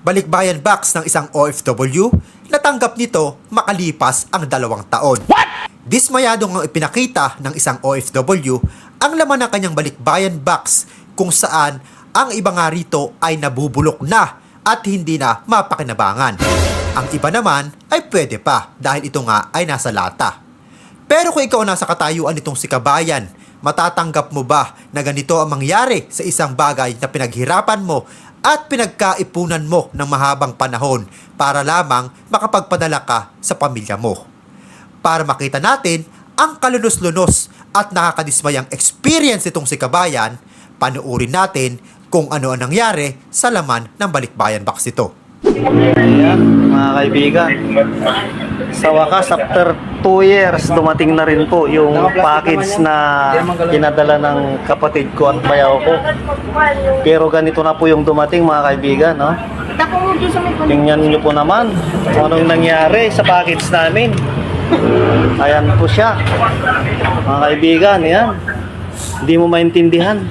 balikbayan box ng isang OFW, natanggap nito makalipas ang 2 taon. Dismayadong ang ipinakita ng isang OFW ang laman ng kanyang balikbayan box kung saan ang iba nga rito ay nabubulok na at hindi na mapakinabangan. Ang iba naman ay pwede pa dahil ito nga ay nasa lata. Pero kung ikaw nasa katayuan nitong si Kabayan, matatanggap mo ba na ganito ang mangyari sa isang bagay na pinaghirapan mo at pinagkaipunan mo ng mahabang panahon para lamang makapagpadala ka sa pamilya mo? Para makita natin ang kalunos-lunos at nakakadismayang experience nitong si Kabayan, panuorin natin kung ano ang nangyari sa laman ng balikbayan box ito. Ayan, mga kaibigan. Sa wakas, after 2 years, dumating na rin po yung package na kinadala ng kapatid ko at bayaw ko. Pero ganito na po yung dumating, mga kaibigan, no? Tingnan nyo po naman kung anong nangyari sa package namin. Ayan po siya. Mga kaibigan, yan. Hindi mo maintindihan.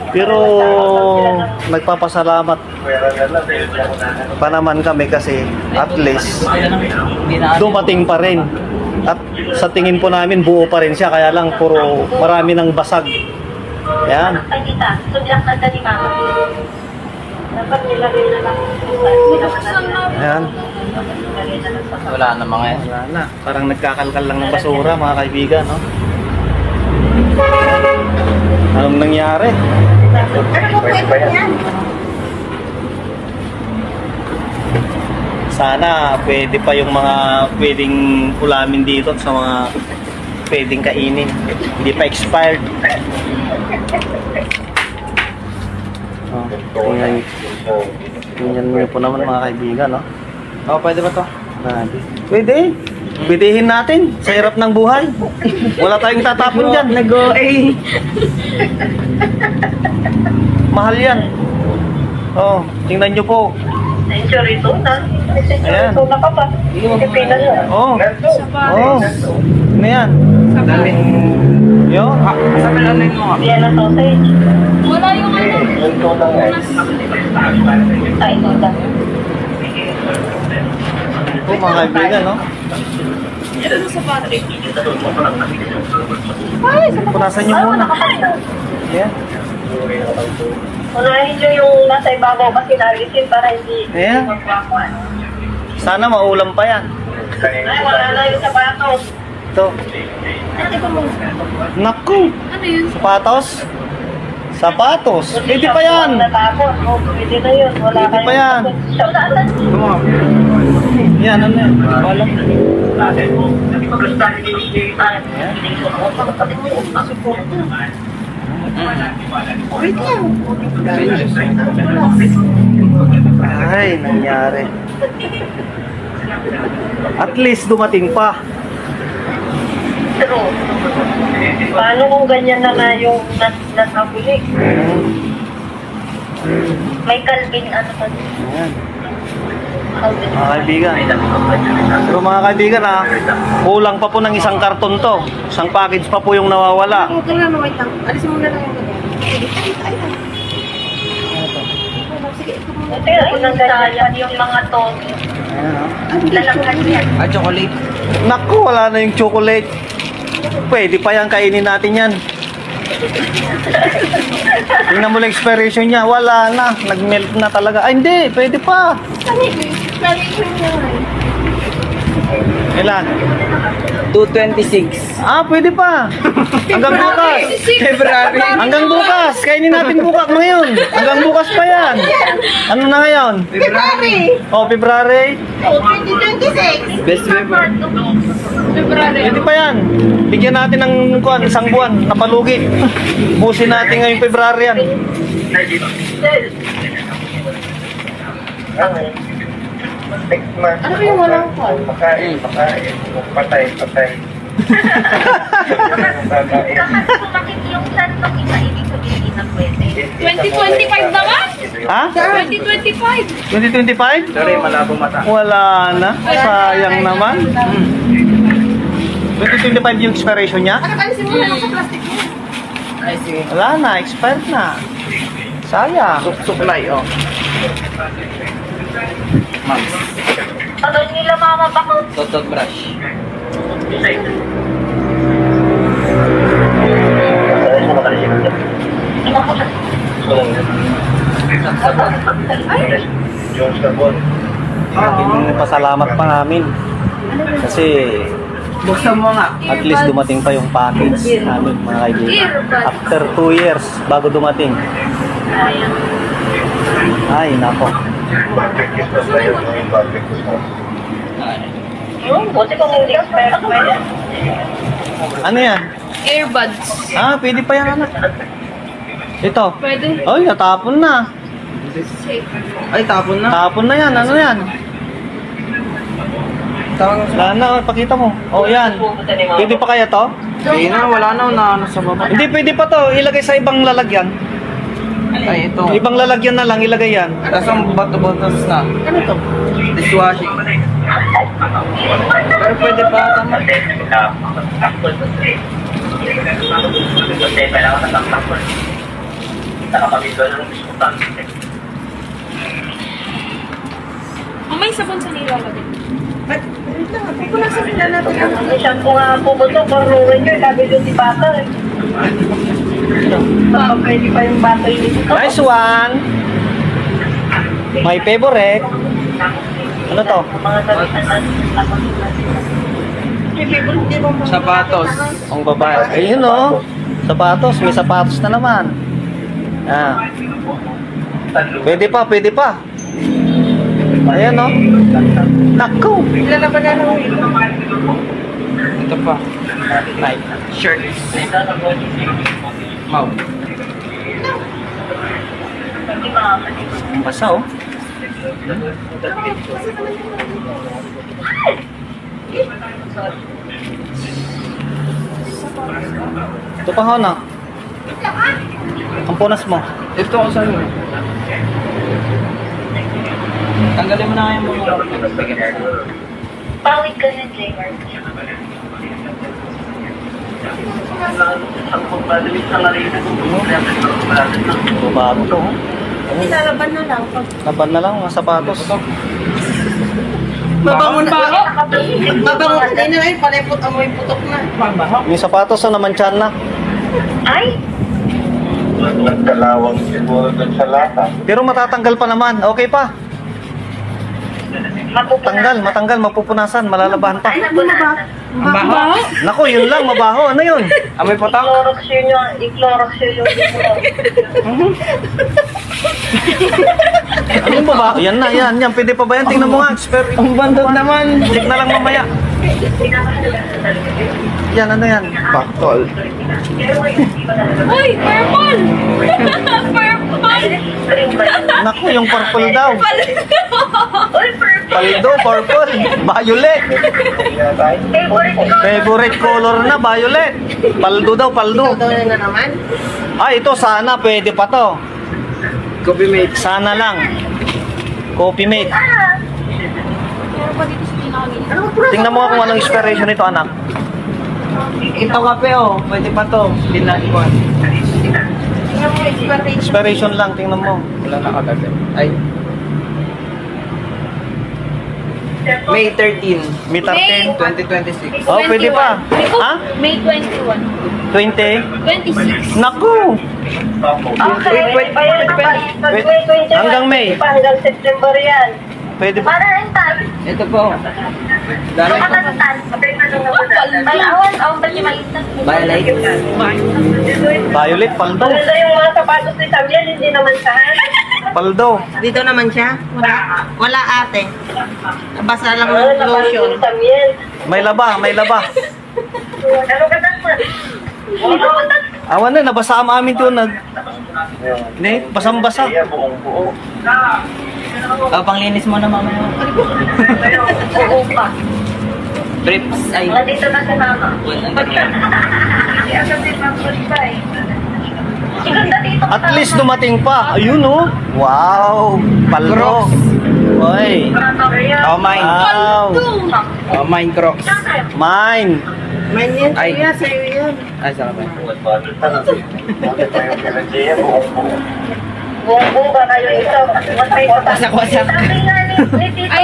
Pero nagpapasalamat pa naman kami kasi at least dumating pa rin. At sa tingin po namin buo pa rin siya, kaya lang puro marami ng basag. Ayan. Ayan. Wala na mga yan. Wala na. Parang nagkakalkal lang ng basura, mga kaibigan, no? Anong nangyari? Sana pwede pa yung mga pwedeng ulamin dito sa mga pwedeng kainin. Hindi pa expired. Oh, tingnan nyo po naman, mga kaibigan, no? Oh, pwede ba to? Pwede. Pwedeihin natin sa hirap ng buhay. Wala tayong tatapon dyan. Nag-OA. Mahal yan. Oh, tingnan nyo po. Century 2 na. Ayan. Century 2 na ka pa. Pilipinas na. Oh. Oh. Ano yan? Dali. Yo. Sabi lang mo. Yan ang sausage. Wala yung ano. Ay, ito lang. Ito, mga kaibigan, no? Ano sa Patrick? Punasan nyo muna. Ayan. Unahin nyo yung nasa ibabaw kasi narisin para hindi Ayan. magpakuan. Sana maulam pa yan. Ay, wala na yung sapatos. Ito. Naku. Ano yun? Sapatos. Sapatos. Pwede pa yan. Natapos. Oh, pwede na yun. Wala Pwede pa yan. Wala. Yan, ano yan? Wala. Ay, nangyari. At least dumating pa. Pero, paano kung ganyan na nga yung nasabuli? May kalbin ano pa din. Ayan. Kalbin. Mga kaibigan. Pero mga kaibigan, kulang pa po ng isang karton to. Isang package pa po yung nawawala. Huwag ka na, wait lang. Alisin mo na lang yung ganyan. Sige, ito mo. Ito yung nagsayang yung mga to. Ayan, Lalagyan yan. Ah, chocolate. Naku, wala na yung chocolate. Pwede pa yan, kainin natin yan. Tingnan mo lang expiration niya, wala na. Nag-melt na talaga. Ay, hindi, pwede pa. Ilan? 226. Ah, pwede pa. Hanggang bukas. February. Hanggang bukas. Kainin natin bukas ngayon. Hanggang bukas pa yan. Ano na ngayon? February! Oh, February. 2026! Best February. February. Pwede pa yan. Bigyan natin ng isang buwan na palugi. Busin natin ngayong February yan. Ano yung walang call? Kapag sumakit yung sandok, ibig sabihin na pwede. 2025 naman? Ha? 2025! 2025? Sorry, malabo mata. Wala na. Sayang naman. 2025 yung expiration niya? Ano, alisin mo na lang sa plastic mo. Ay, sige. Wala na. Expired na. Sayang. Supply, oh. Ma'am, Ano nila mama baka Toto brush. Pasalamat pa namin. Kasi Buksan mo nga. at least dumating pa yung package namin mga kaibigan. After 2 years bago dumating. Ay, nako. buti kung hindi expert pwede. Ano yan? Earbuds. Ah, pwede pa yan anak. Ito. Pwede. Ay, natapon na. Ay, tapon na. Tapon na yan. Ano yan? Tawag Wala na, pakita mo. Oh, yan. Pwede pa kaya to? Hindi na, wala na sa baba. Hindi, pwede pa to. Ilagay sa ibang lalagyan. Ay, ito. Ibang lalagyan na lang, ilagay yan. Tapos ang bato-batos na. Ano to? Dishwashing. Pero pwede pa tama. May sabon sa nilalagay. Ang shampoo nga po ba ito? Parlurin ko, sabi doon si Bata eh. Baka pwede pa yung battery dito. Nice one. My favorite. Ano to? Mga Sapatos. Ang babae. Ayun o. Sapatos. May sapatos na naman. Ah. Pwede pa, pwede pa. Ayan o. Naku. Ito pa. Like, shirts. Mouth. Ang basa o. Ito pa ho na. Ang punas mo. Ito ako sa'yo. Tanggalin mo na nga yung mga. Pawid ka na, Jaymar. Bago to. oh. Nilalaban na lang. Laban na lang mga sapatos. Mabangon ba ako? Mabangon ka din na ngayon. Palipot amoy putok na. Yung sapatos na naman tiyan na. Ay! Nagkalawang siguro doon sa lata. Pero matatanggal pa naman. Okay pa. Tanggal, matanggal, mapupunasan, malalabahan pa. Ang baho. Nako, yun lang, mabaho. Ano yun? Amoy patak. I-Clorox yun yung i-Clorox yun yung Ano yung mabaho? Yan na, yan. Pwede pa ba yan? Tingnan mo nga. Ang bandot naman. Check na lang mamaya. Yan, ano yan? Baktol. Uy! Purple! Purple! Nako, yung purple daw. Uy, perfect! Paldo, purple. Violet. Favorite ko. Favorite color na, violet. Paldo daw, paldo. na naman. Ay, ito, sana pwede pa to. Coffee mate. Sana lang. Coffee mate. Meron pa dito sa pinakagin. Tingnan mo nga kung anong expiration nito, anak. Ito kape oh. Pwede pa to. Binagwan. Expiration lang, tingnan mo. Wala na kagabi. Ay. May 13, May 13. 2026. Oh, pwede pa. Ha? May 21. 20? 26. Naku! Okay, Wait, ayun na ba? wait. Pag 2020 Hanggang May. pa, hanggang September yan. Pwede pa. Para rin tayo. Ito po. Dami. Makatatan. Ay, awan ba siya malitan? Violet. Violet, paldo. Maganda yung mga sapatos ni Samuel, hindi naman saan. Paldo. Dito naman siya? Wala ate. Basta lang Ano, ng napanood lotion. ni Samuel. May laba, may laba. Ano ka dapat? Awan na, nabasa ang amin doon. Ne, basang-basa. Kaya buong buo. Oh, panglinis mo na mamaya. Oo pa. Briefs. Ay. Nandito na si Mama. Kasi agad din mag-goodbye. Ganda dito. At least dumating pa. Ayun oh. Wow. Paldo. Oy. Oh, mine. Wow. Oh, mine Crocs. Mine. Mine yan, Ay. kuya. Sa'yo yan. Ay, sarap ba? Bakit pa yung pinagaya buong buo? Buong-buga kayo ito. Wasak-wasak. Sabi nga ni Tito,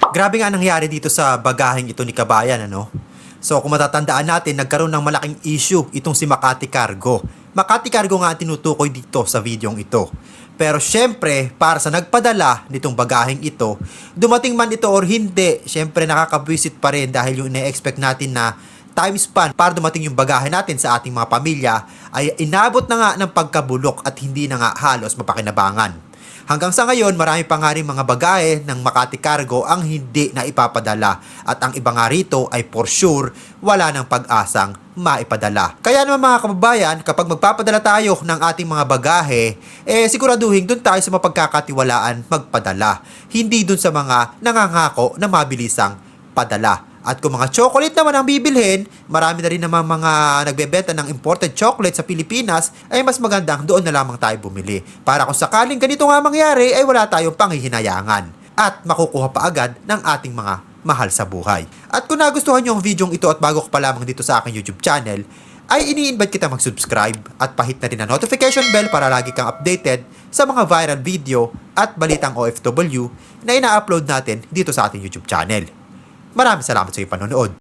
Grabe nga nangyari dito sa bagaheng ito ni Kabayan, ano? So kung matatandaan natin, nagkaroon ng malaking issue itong si Makati Cargo. Makati Cargo nga ang tinutukoy dito sa videong ito. Pero syempre, para sa nagpadala nitong bagaheng ito, dumating man ito or hindi, syempre nakakabwisit pa rin dahil yung ina-expect natin na time span para dumating yung bagahe natin sa ating mga pamilya ay inabot na nga ng pagkabulok at hindi na nga halos mapakinabangan. Hanggang sa ngayon, marami pa nga rin mga bagahe ng Makati Cargo ang hindi na ipapadala at ang iba nga rito ay for sure wala ng pag-asang maipadala. Kaya naman mga kababayan, kapag magpapadala tayo ng ating mga bagahe, siguraduhin dun tayo sa mapagkakatiwalaan magpadala. Hindi dun sa mga nangangako na mabilisang padala. At kung mga chocolate naman ang bibilhin, marami na rin naman mga nagbebenta ng imported chocolate sa Pilipinas, ay mas magandang doon na lamang tayo bumili. Para kung sakaling ganito nga mangyari, ay wala tayong panghihinayangan. At makukuha pa agad ng ating mga mahal sa buhay. At kung nagustuhan nyo ang video ito at bago ka pa lamang dito sa aking YouTube channel, ay ini-invite kita mag-subscribe at pahit na rin ang notification bell para lagi kang updated sa mga viral video at balitang OFW na ina-upload natin dito sa ating YouTube channel. Maraming salamat sa iyong panonood.